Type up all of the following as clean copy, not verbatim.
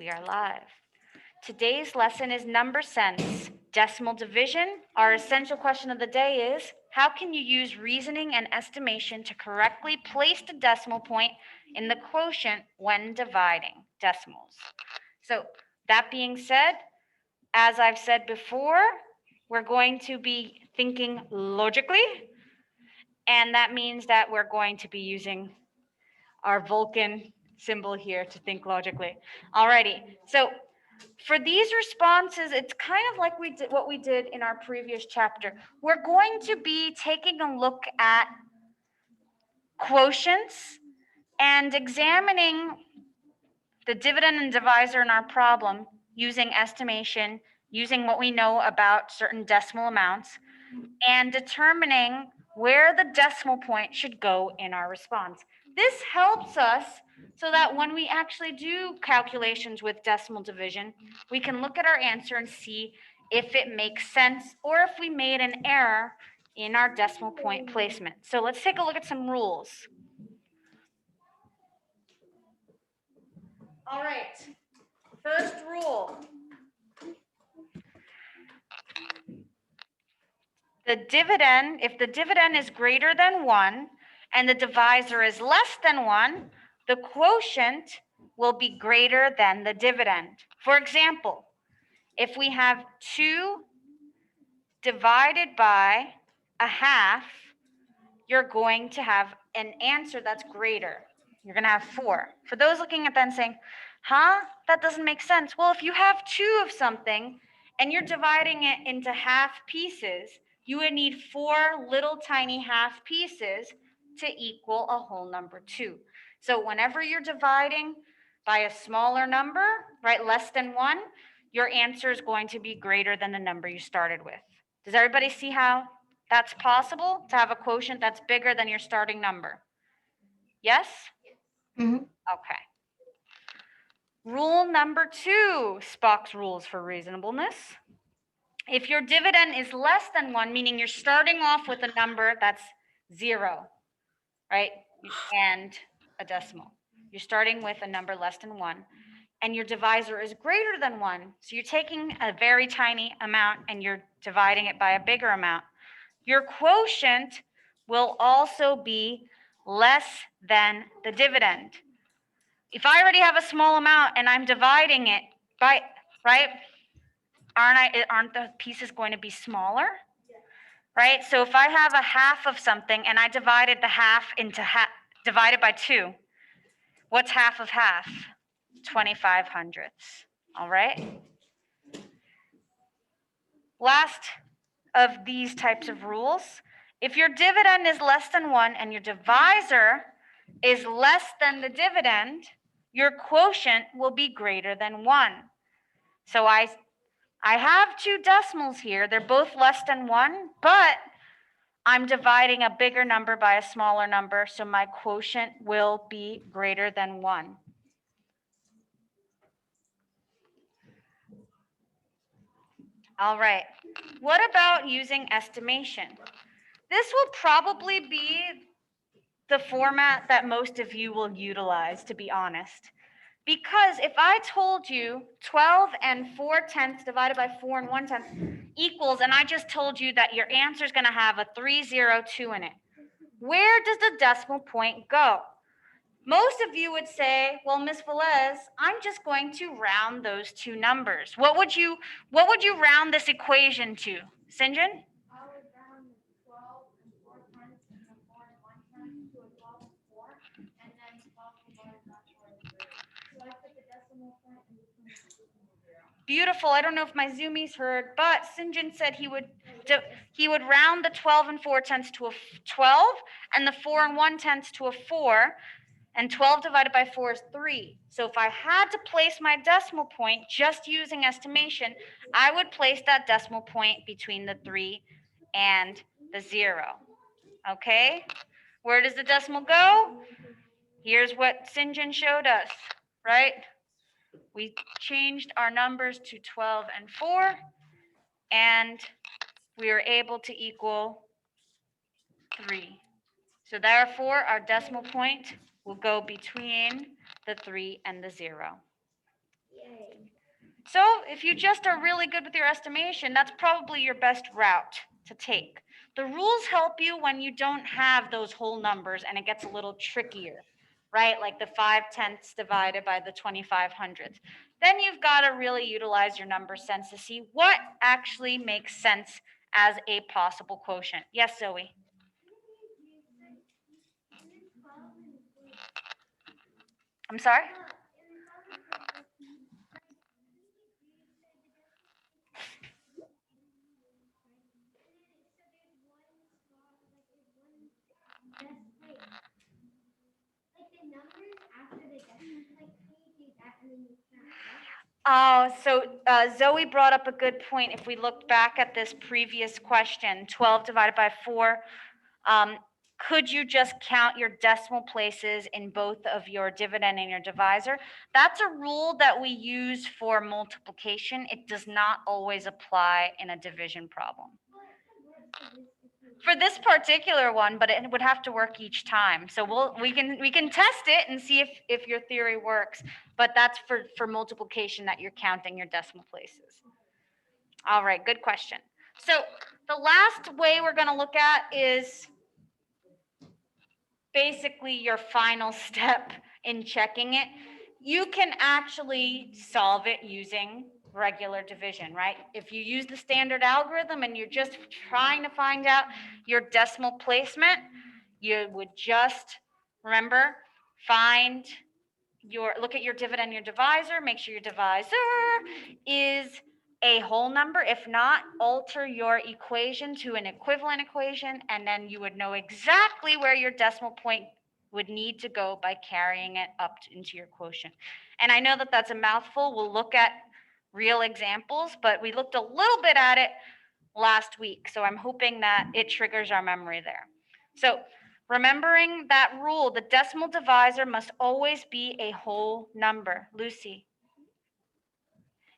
We are live. Today's lesson is number sense, decimal division. Our essential question of the day is, how can you use reasoning and estimation to correctly place the decimal point in the quotient when dividing decimals? So that being said, as I've said before, we're going to be thinking logically, and that means that we're going to be using our Vulcan symbol here to think logically. Alrighty, so for these responses, it's kind of like what we did in our previous chapter. We're going to be taking a look at quotients and examining the dividend and divisor in our problem using estimation, using what we know about certain decimal amounts, and determining where the decimal point should go in our response. This helps us so that when we actually do calculations with decimal division, we can look at our answer and see if it makes sense or if we made an error in our decimal point placement. So let's take a look at some rules. All right, first rule. The dividend, if the dividend is greater than 1 and the divisor is less than 1, the quotient will be greater than the dividend. For example, if we have 2 divided by a half, you're going to have an answer that's greater. You're going to have 4. For those looking at that and saying, that doesn't make sense. Well, if you have 2 of something and you're dividing it into half pieces, you would need 4 little tiny half pieces to equal a whole number 2. So whenever you're dividing by a smaller number, right, less than 1, your answer is going to be greater than the number you started with. Does everybody see how that's possible, to have a quotient that's bigger than your starting number? Yes? Mm-hmm. Okay. Rule number 2, Spock's rules for reasonableness. If your dividend is less than 1, meaning you're starting off with a number that's 0, right, and a decimal. You're starting with a number less than 1, and your divisor is greater than 1. So you're taking a very tiny amount and you're dividing it by a bigger amount. Your quotient will also be less than the dividend. If I already have a small amount and I'm dividing it by, right, aren't the pieces going to be smaller? Right? So if I have a half of something and I divided the half into divided by 2, what's half of half? 25 hundredths. All right? Last of these types of rules, if your dividend is less than 1 and your divisor is less than the dividend, your quotient will be greater than 1. So I have 2 decimals here. They're both less than 1, but I'm dividing a bigger number by a smaller number, so my quotient will be greater than 1. All right. What about using estimation? This will probably be the format that most of you will utilize, to be honest. Because if I told you 12 and 4/10 divided by 4 and 1/10 equals, and I just told you that your answer is going to have a 302 in it, where does the decimal point go? Most of you would say, well, Ms. Velez, I'm just going to round those 2 numbers. What would you round this equation to? St. John? I would round 12 and 4/10 and the 4 and 1/10 to a 12 and 4, and then 12 divided by 4 is 3. So I put the decimal point in between the 2 and the 0. Beautiful. I don't know if my Zoomies heard, but St. John said he would round the 12 and 4/10 to a 12 and the 4 and 1/10 to a 4. And 12 divided by 4 is 3. So if I had to place my decimal point just using estimation, I would place that decimal point between the 3 and the 0. Okay? Where does the decimal go? Here's what St. John showed us, right? We changed our numbers to 12 and 4, and we were able to equal 3. So therefore, our decimal point will go between the 3 and the 0. Yay. So if you just are really good with your estimation, that's probably your best route to take. The rules help you when you don't have those whole numbers and it gets a little trickier, right? Like the 5/10 divided by the 25/100. Then you've got to really utilize your number sense to see what actually makes sense as a possible quotient. Yes, Zoe? I'm sorry? Zoe brought up a good point. If we look back at this previous question, 12 divided by 4, could you just count your decimal places in both of your dividend and your divisor? That's a rule that we use for multiplication. It does not always apply in a division problem. For this particular one, but it would have to work each time. So we can test it and see if your theory works, but that's for multiplication that you're counting your decimal places. All right, good question. So the last way we're going to look at is basically your final step in checking it. You can actually solve it using regular division, right? If you use the standard algorithm and you're just trying to find out your decimal placement, you would just, remember, look at your dividend, your divisor, make sure your divisor is a whole number. If not, alter your equation to an equivalent equation, and then you would know exactly where your decimal point would need to go by carrying it up into your quotient. And I know that that's a mouthful. We'll look at real examples, but we looked a little bit at it last week. So I'm hoping that it triggers our memory there. So remembering that rule, the decimal divisor must always be a whole number. Lucy?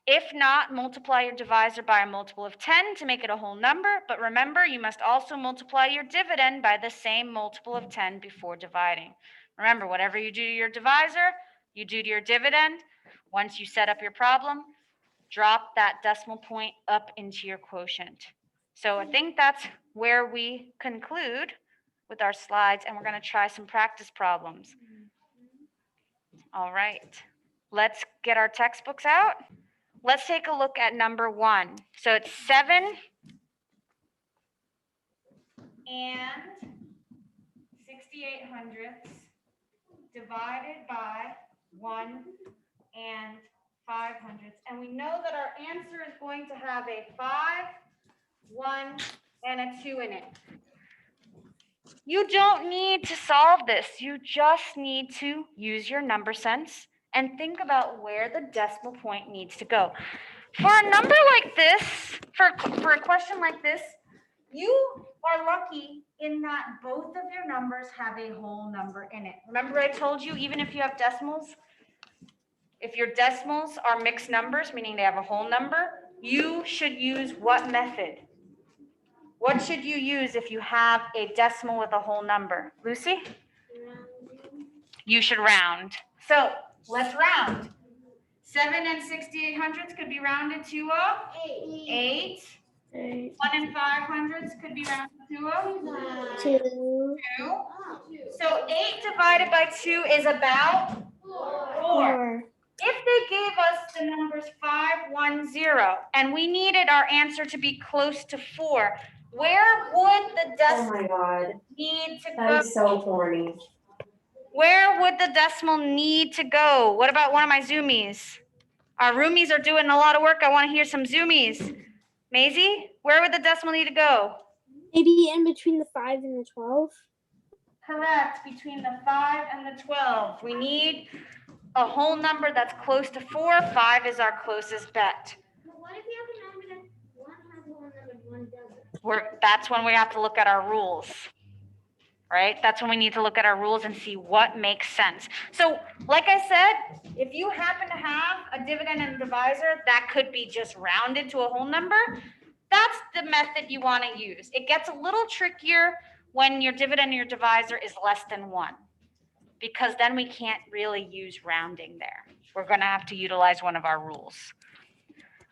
If not, multiply your divisor by a multiple of 10 to make it a whole number. But remember, you must also multiply your dividend by the same multiple of 10 before dividing. Remember, whatever you do to your divisor, you do to your dividend. Once you set up your problem, drop that decimal point up into your quotient. So I think that's where we conclude with our slides, and we're going to try some practice problems. All right, let's get our textbooks out. Let's take a look at number 1. So it's 7 and 68/100 divided by 1 and 5/100. And we know that our answer is going to have a 5, 1, and a 2 in it. You don't need to solve this. You just need to use your number sense and think about where the decimal point needs to go. For a number like this, for a question like this, you are lucky in that both of your numbers have a whole number in it. Remember I told you, even if you have decimals, if your decimals are mixed numbers, meaning they have a whole number, you should use what method? What should you use if you have a decimal with a whole number? Lucy? Rounding. You should round. So let's round. 7 and 68/100 could be rounded to a 8. 1 and 5/100 could be rounded to a 2. 2. So 8 divided by 2 is about 4. If they gave us the numbers 5, 1, 0, and we needed our answer to be close to 4, where would the decimal need to go? That is so corny. Where would the decimal need to go? What about one of my zoomies? Our roomies are doing a lot of work. I want to hear some zoomies. Maisie, where would the decimal need to go? Maybe in between the 5 and the 12. Correct, between the 5 and the 12. We need a whole number that's close to 4. 5 is our closest bet. But what if you have a number that one has a whole number and one doesn't? That's when we have to look at our rules, right? That's when we need to look at our rules and see what makes sense. So like I said, if you happen to have a dividend and a divisor that could be just rounded to a whole number, that's the method you want to use. It gets a little trickier when your dividend and your divisor is less than 1, because then we can't really use rounding there. We're gonna have to utilize one of our rules.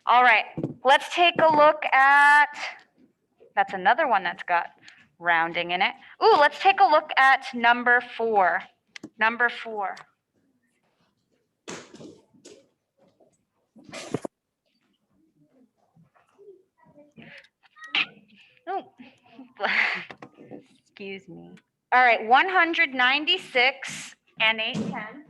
All right, let's take a look at, that's another one that's got rounding in it. Ooh, let's take a look at number 4. Number 4. Oh, excuse me. All right, 196 and 8/10.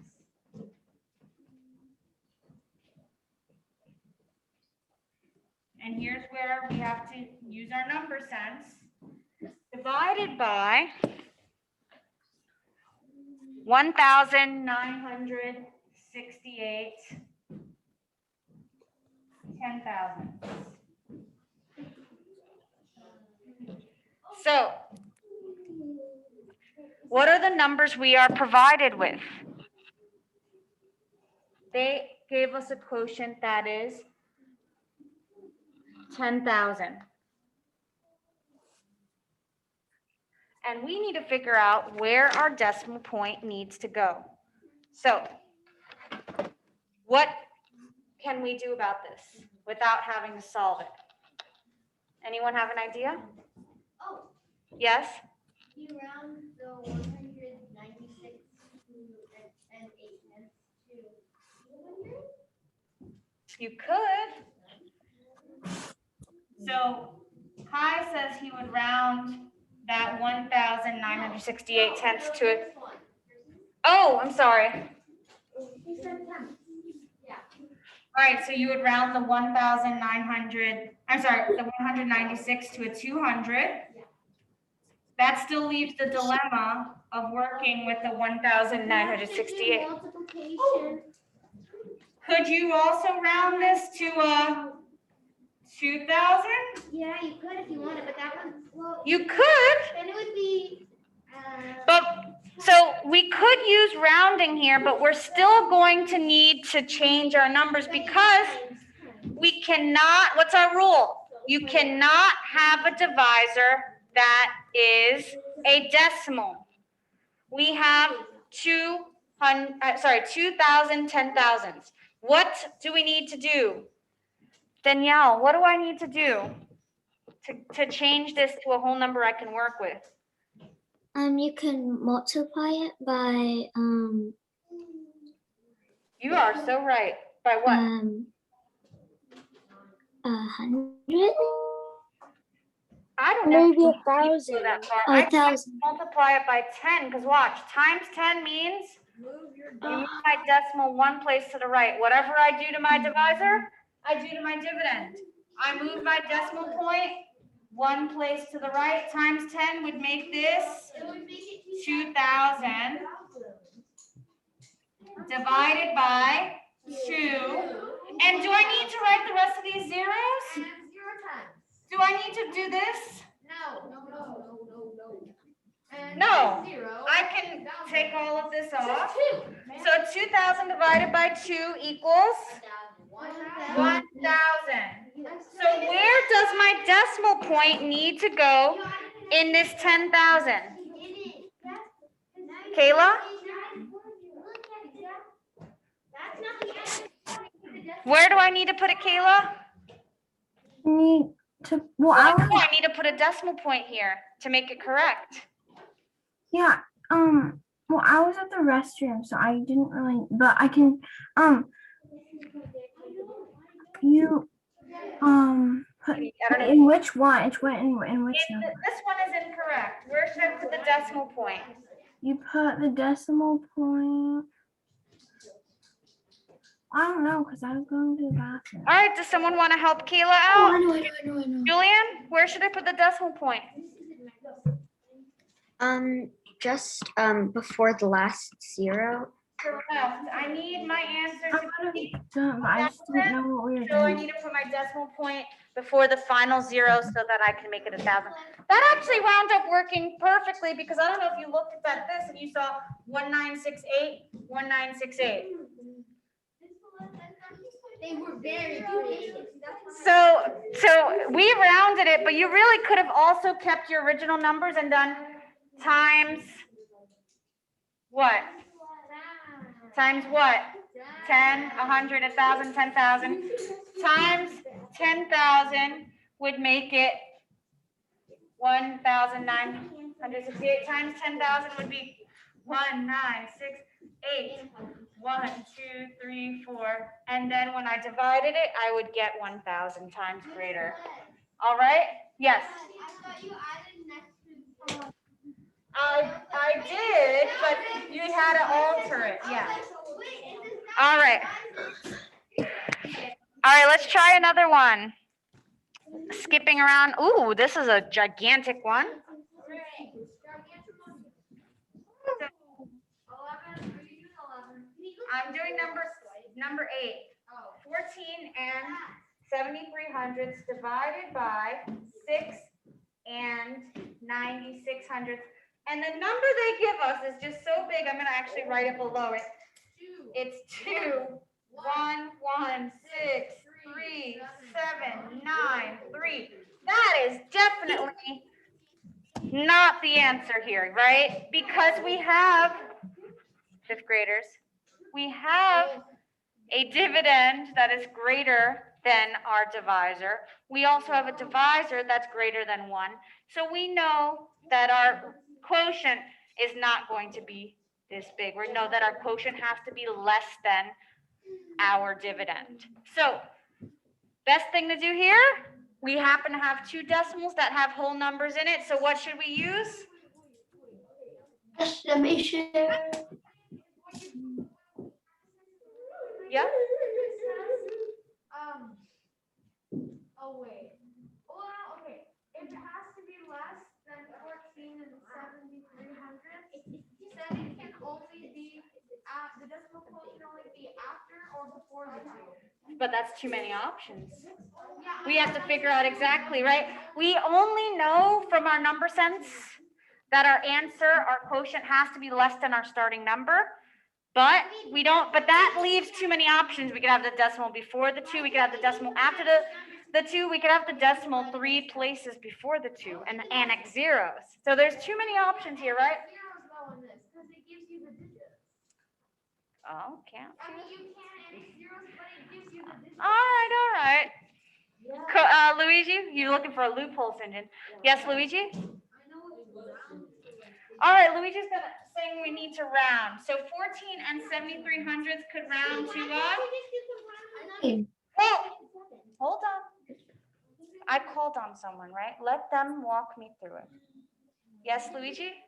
And here's where we have to use our number sense. Divided by 1,968 10,000. So, what are the numbers we are provided with? They gave us a quotient that is 10,000. And we need to figure out where our decimal point needs to go. So, what can we do about this without having to solve it? Anyone have an idea? Oh, Yes? you round the 196 and 8/10 to 200? You could. So Kai says he would round that 1,968 tenths to it. Oh, I'm sorry. He said 10. Yeah. All right, so you would round the 196 to a 200. That still leaves the dilemma of working with the 1,968. Multiplication. Could you also round this to a 2,000? Yeah, you could if you wanted, but that one, well, You could, then it would be, but so we could use rounding here, but we're still going to need to change our numbers because we cannot, what's our rule? You cannot have a divisor that is a decimal. We have 2,000 10,000s. What do we need to do? Danielle, what do I need to do to change this to a whole number I can work with? You can multiply it by You are so right. By what? 100. I don't know. Maybe if you can 1,000. go that far. Oh, I can 1,000. multiply it by 10, because watch, times 10 means you move my decimal one place to the right. Whatever I do to my divisor, I do to my dividend. I move my decimal point one place to the right, times 10 would make this 2,000 divided by 2. And do I need to write the rest of these zeros? and 0 times. Do I need to do this? No. And No. 0. I can take all of this off. Two. So 2,000 divided by 2 equals 1,000. So where does my decimal point need to go in this 10,000? Kayla? Where do I need to put it, Kayla? Need to, Oh, I need to put a decimal point here to make it correct. yeah, well, I was at the restroom, so I didn't really, but I can, you, put, I don't know. in which one, in which number? This one is incorrect. Where should I put the decimal point? You put the decimal point, I don't know, because I was going to the bathroom. All right, does someone want to help Kayla Oh, I out? know. Julian, where should I put the decimal point? Just before the last 0. Correct. I need my answer I to would be, have done, but I just didn't know what we were so I doing. need to put my decimal point before the final 0 so that I can make it 1,000. That actually wound up working perfectly because I don't know if you looked at this and you saw 1968, 1968. They were very creative. So we rounded it, but you really could have also kept your original numbers and done times what? times what? 10, 100, 1,000, 10,000 times 10,000 would make it 1,968 times 10,000 would be 1,968. 1, 2, 3, 4. And then when I divided it, I would get 1,000 times greater. All right? Yes. I thought you added next to. I did, but you had to alter it. Yeah. All right. All right, let's try another one. Skipping around. Ooh, this is a gigantic one. I'm doing number 8. 14 and 7300ths divided by 6 and 9600ths. And the number they give us is just so big, I'm going to actually write it below it. It's 2, 1, 1, 6, 3, 7, 9, 3. That is definitely not the answer here, right? Because we have, 5th graders, we have a dividend that is greater than our divisor. We also have a divisor that's greater than 1. So we know that our quotient is not going to be this big. We know that our quotient has to be less than our dividend. So best thing to do here, we happen to have 2 decimals that have whole numbers in it. So what should we use? Estimation. Yep. Oh wait. Well, okay. If it has to be less than 14 and 7300, then it can only be the decimal point can only be after or before the 2. But that's too many options. Yeah. We have to figure out exactly, right? We only know from our number sense that our answer, our quotient has to be less than our starting number. But we don't, but that leaves too many options. We could have the decimal before the 2, we could have the decimal after the 2, we could have the decimal 3 places before the 2 and annex zeros. So there's too many options here, right? Zeros go in this because it gives you the digits. Oh, can't. I mean, you can annex zeros, but it gives you the digits. All right. Luigi, you looking for a loophole, Sinjin? Yes, Luigi? All right, Luigi's saying we need to round. So 14 and 7300ths could round to Well, hold on. I called on someone, right? Let them walk me through it. Yes, Luigi?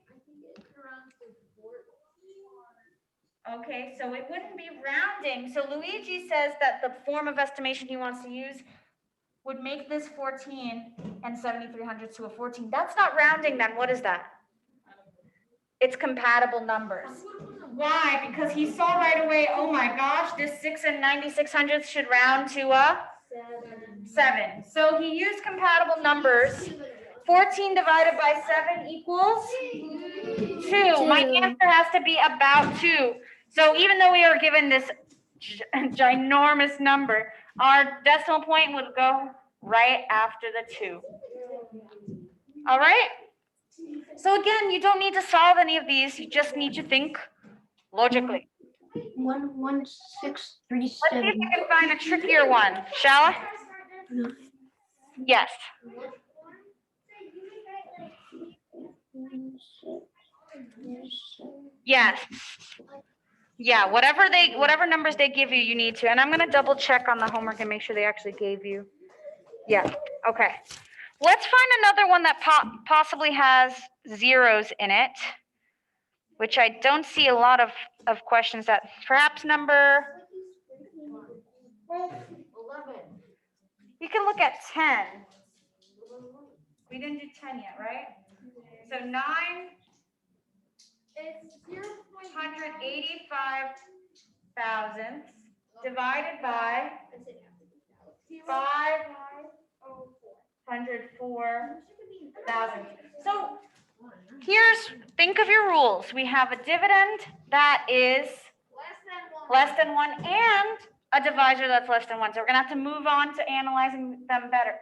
Okay, so it wouldn't be rounding. So Luigi says that the form of estimation he wants to use would make this 14 and 7300ths to a 14. That's not rounding then. What is that? It's compatible numbers. Why? Because he saw right away, oh my gosh, this 6 and 9600ths should round to a 7. So he used compatible numbers. 14 divided by 7 equals 2. My answer has to be about 2. So even though we are given this ginormous number, our decimal point would go right after the 2. All right? So again, you don't need to solve any of these. You just need to think logically. 11637. Let's see if we can find a trickier one, shall I? Yes. Yes. Yeah, whatever numbers they give you, you need to. And I'm gonna double check on the homework and make sure they actually gave you. Yeah, okay. Let's find another one that possibly has zeros in it, which I don't see a lot of questions that, perhaps number, you can look at 10. We didn't do 10 yet, right? So 9 It's 185 thousandths divided by 504 thousandths. So think of your rules. We have a dividend that is less than 1 and a divisor that's less than 1. So we're going to have to move on to analyzing them better.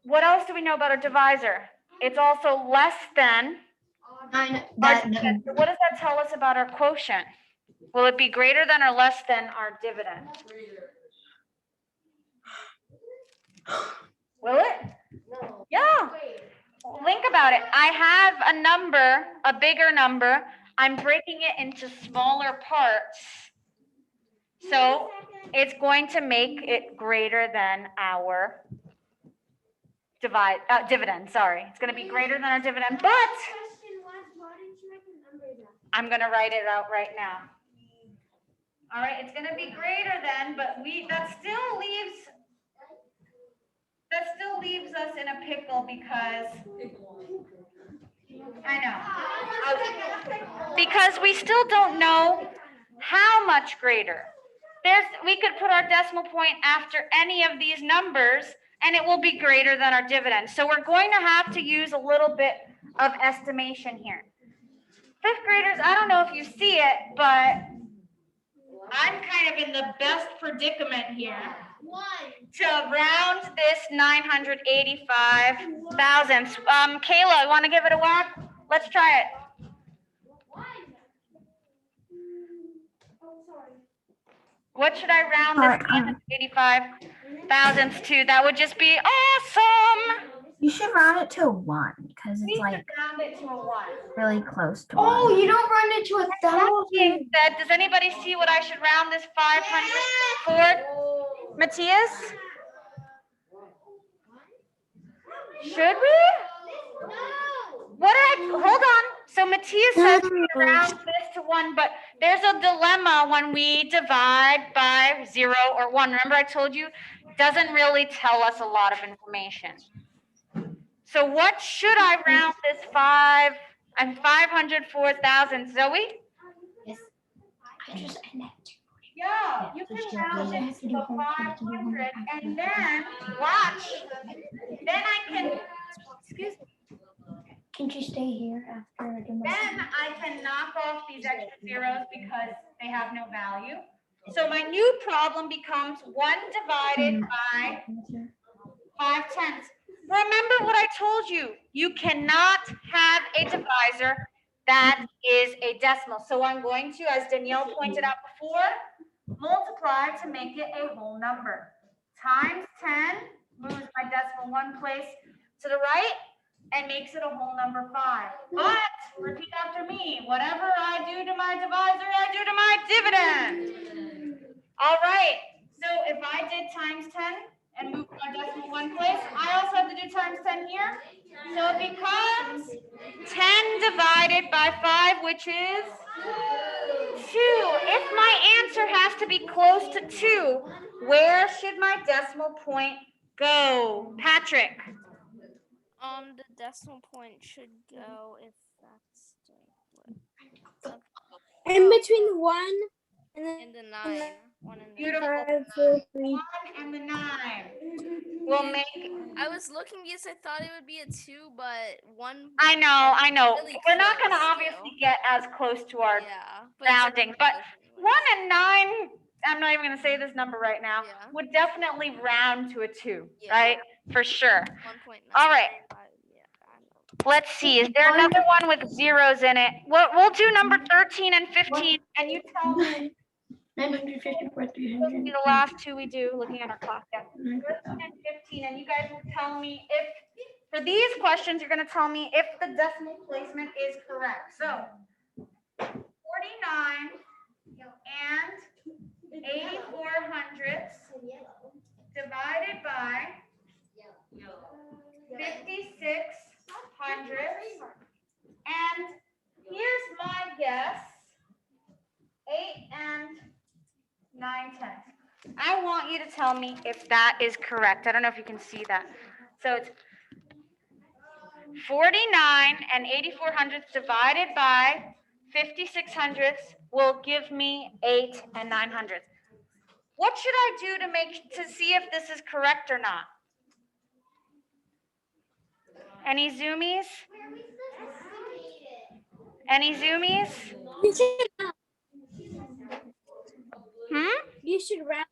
What else do we know about a divisor? It's also less than. What does that tell us about our quotient? Will it be greater than or less than our dividend? Will it? Yeah. Think about it. I have a number, a bigger number. I'm breaking it into smaller parts. So it's going to make it greater than our dividend, sorry. It's going to be greater than our dividend, but I'm going to write it out right now. All right, it's going to be greater than, but that still leaves us in a pickle because I know. Because we still don't know how much greater. We could put our decimal point after any of these numbers and it will be greater than our dividend. So we're going to have to use a little bit of estimation here. Fifth graders, I don't know if you see it, but I'm kind of in the best predicament here to round this 985 thousandths. Kayla, you want to give it a whack? Let's try it. What should I round this 985 thousandths to? That would just be awesome. You should round it to a 1 because We it's should like round it to a 1. really close to Oh, 1. you don't run it to That being said, does anybody see what I should round this 500 for? Matthias? Should we? Hold on. So Matthias says we round this to 1, but there's a dilemma when we divide by 0 or 1. Remember I told you, it doesn't really tell us a lot of information. So what should I round this 504,000, Zoe? Yes. I just ended. Yeah, you can round it to 500 and then watch. Then I can, excuse me. Can you stay here after I do my? Then I can knock off these extra zeros because they have no value. So my new problem becomes 1 divided by 5/10. Remember what I told you. You cannot have a divisor that is a decimal. So I'm going to, as Danielle pointed out before, multiply to make it a whole number. Times 10 moves my decimal 1 place to the right and makes it a whole number 5. But repeat after me, whatever I do to my divisor, I do to my dividend. All right, so if I did times 10 and move my decimal 1 place, I also have to do times 10 here. So it becomes 10 divided by 5, which is 2. If my answer has to be close to 2, where should my decimal point go? Patrick. The decimal point should go if that's In between the 1 and in the 9. 1 and the Beautiful. 5, 4, 3. 1 and the 9 will make. I was looking because I thought it would be a 2, but 1. I know. Really We're not going to close, obviously get as close to our Yeah. rounding, it's but close 1 anyways. and 9, I'm not even going to say this number right now, Yeah. would definitely round to a 2, Yeah. right? For sure. 1.9. All right. Yeah, I know. Let's see. Is there another one with zeros in it? We'll do number 13 and 15, and you tell me. 954, Those will be the last 2 we do, looking at our clock. Yeah. 13 and 15, and you guys will tell me if, for these questions, you're going to tell me if the decimal placement is correct. So 49 and 84 hundredths divided by 56 hundredths. And here's my guess, 8 and 9/10. I want you to tell me if that is correct. I don't know if you can see that. So it's 49 and 84 hundredths divided by 56 hundredths will give me 8 and 9 hundredths. What should I do to see if this is correct or not? Any zoomies? Any zoomies? You should round.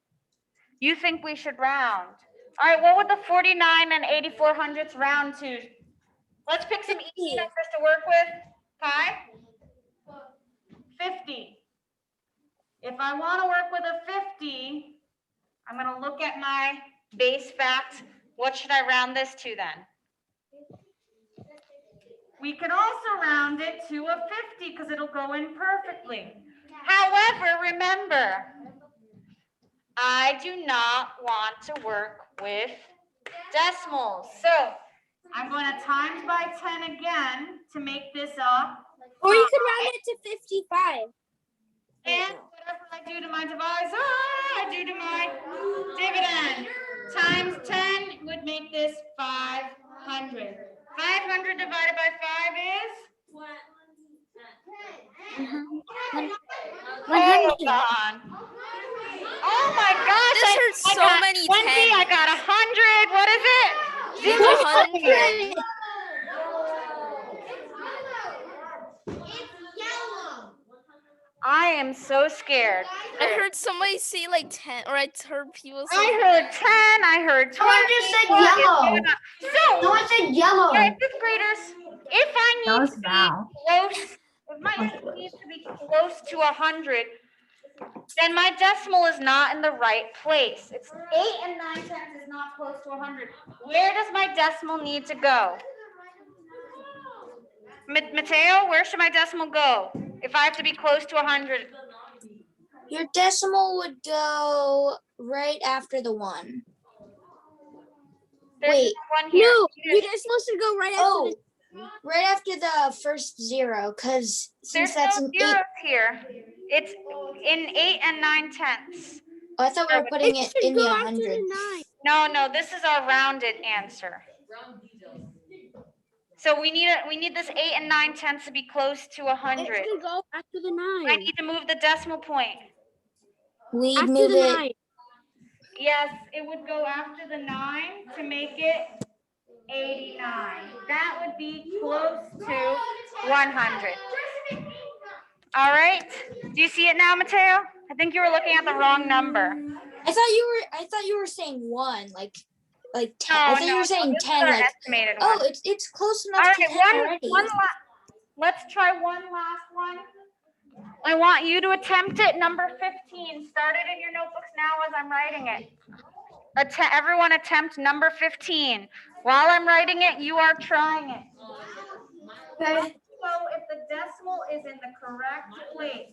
You think we should round? All right, what would the 49 and 84 hundredths round to? Let's pick some easy numbers to work with. Kai? 50. If I want to work with a 50, I'm going to look at my base fact. What should I round this to then? We could also round it to a 50 because it'll go in perfectly. However, remember, I do not want to work with decimals. So I'm going to times by 10 again to make this up. Or you could round it to 55. And whatever I do to my divisor, I do to my dividend. Times 10 would make this 500. 500 divided by 5 is? Hold on. Oh my gosh. This hurts I so got many 20, tens. I got 100. What is it? 200. I am so scared. I heard somebody say like 10, or I heard people say. I heard 10, I heard 20. Someone just said What is yellow. going on? So, No one said yellow. all right, fifth graders, if I That need was to be Val. close, if my answer needs to be close to 100, then my decimal is not in the right place. It's 8 and 9 tenths is not close to 100. Where does my decimal need to go? Mateo, where should my decimal go if I have to be close to 100? Your decimal would go right after the 1. There's Wait, one here. No, your decimal should go right after Oh, the. right after the first 0, because since There's that's no an 8. zeros here. It's in 8 and 9 tenths. Oh, I thought we were putting it should in the go after 100. the 9. No, this is our rounded answer. So we need this 8 and 9 tenths to be close to 100. It should go after the 9. I need to move the decimal point. We'd After move the it. 9. Yes, it would go after the 9 to make it 89. That would be close to 100. All right. Do you see it now, Mateo? I think you were looking at the wrong number. I thought you were saying 1, like 10. I thought you were saying this is 10, our like, estimated one. oh, it's close All enough to right, 10 already. let's try one last one. I want you to attempt it, number 15. Start it in your notebooks now as I'm writing it. Everyone attempt number 15. While I'm writing it, you are trying it. Okay. So if the decimal is in the correct place.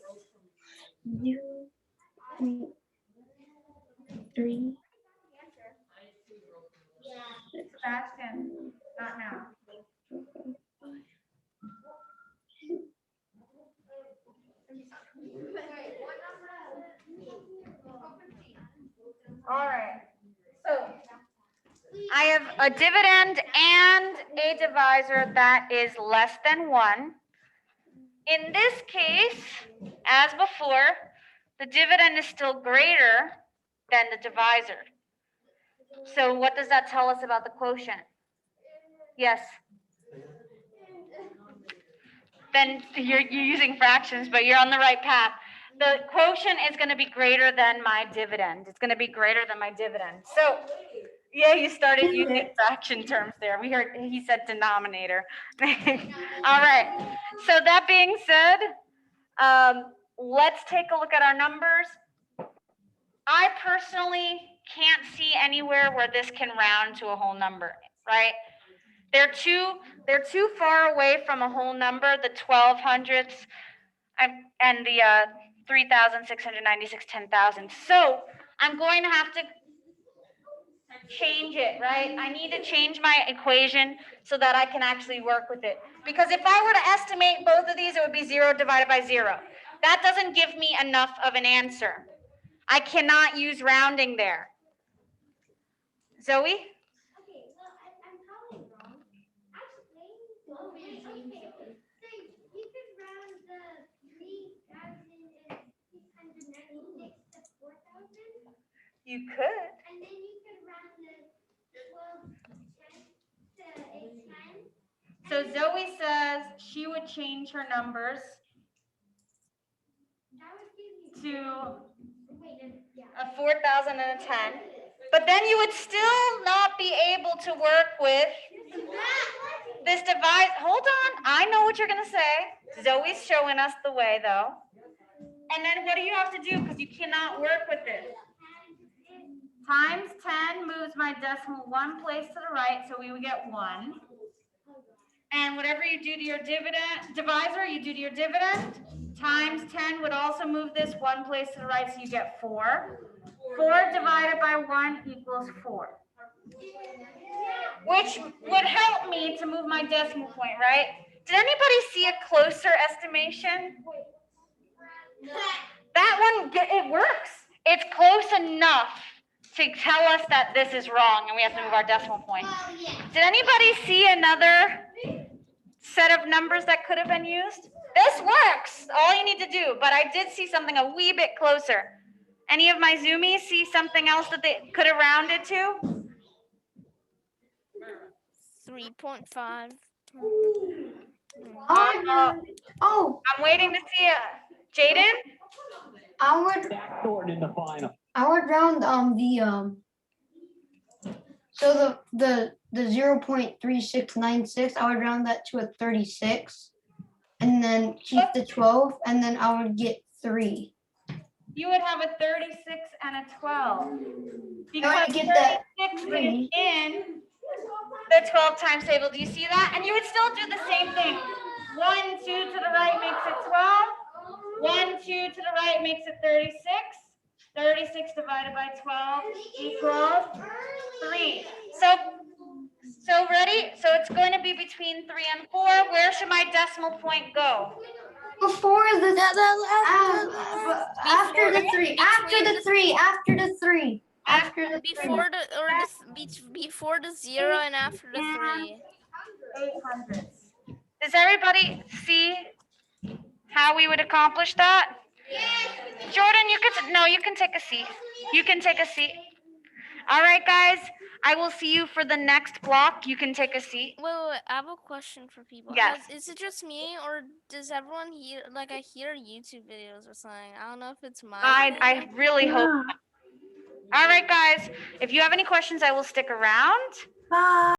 3. Sebastian, not now. All right, so I have a dividend and a divisor that is less than 1. In this case, as before, the dividend is still greater than the divisor. So what does that tell us about the quotient? Yes. Then you're using fractions, but you're on the right path. The quotient is going to be greater than my dividend. It's going to be greater than my dividend. So, yeah, you started using fraction terms there. We heard he said denominator. All right. So that being said, let's take a look at our numbers. I personally can't see anywhere where this can round to a whole number, right? They're too far away from a whole number, the 1200s and the 3,696 10,000. So I'm going to have to change it, right? I need to change my equation so that I can actually work with it. Because if I were to estimate both of these, it would be 0 divided by 0. That doesn't give me enough of an answer. I cannot use rounding there. Zoe? Okay, well, I'm probably wrong. Actually, okay, so you could round the 3,696 to 4,000, You could. and then you could round the 1210 to 810. So Zoe says she would change her numbers That would give you, to yeah. a 4,000 and a 10. But then you would still not be able to work with this divide. Hold on. I know what you're going to say. Zoe's showing us the way, though. And then what do you have to do? Because you cannot work with this. Times 10 moves my decimal one place to the right, so we would get 1. And whatever you do to your divisor, you do to your dividend. Times 10 would also move this one place to the right, so you get 4. 4 divided by 1 equals 4. Which would help me to move my decimal point, right? Did anybody see a closer estimation? That one, it works. It's close enough to tell us that this is wrong and we have to move our decimal point. Did anybody see another set of numbers that could have been used? This works. All you need to do, but I did see something a wee bit closer. Any of my Zoomies see something else that they could have rounded to? 3.5. Oh, I'm waiting to see it. Jaden? I would Backdoor in the final. round so the 0.3696, I would round that to a 36 and then keep the 12 and then I would get 3. You would have a 36 and a 12. I Because would get that 36 is 3. in the 12 times table. Do you see that? And you would still do the same thing. 1, 2 to the right makes it 12. 1, 2 to the right makes it 36. 36 divided by 12 equals 3. So ready? So it's going to be between 3 and 4. Where should my decimal point go? Before the after Before- the 3, after the 3, after the 3, after the 3. Before the 0 and after the 3. 800. Does everybody see how we would accomplish that? Jordan, you can take a seat. You can take a seat. All right, guys, I will see you for the next block. You can take a seat. Wait, I have a question for people. Yes. Is it just me or does everyone hear, like I hear YouTube videos or something? I don't know if it's my I really hope. Yeah. All right, guys, if you have any questions, I will stick around. Bye.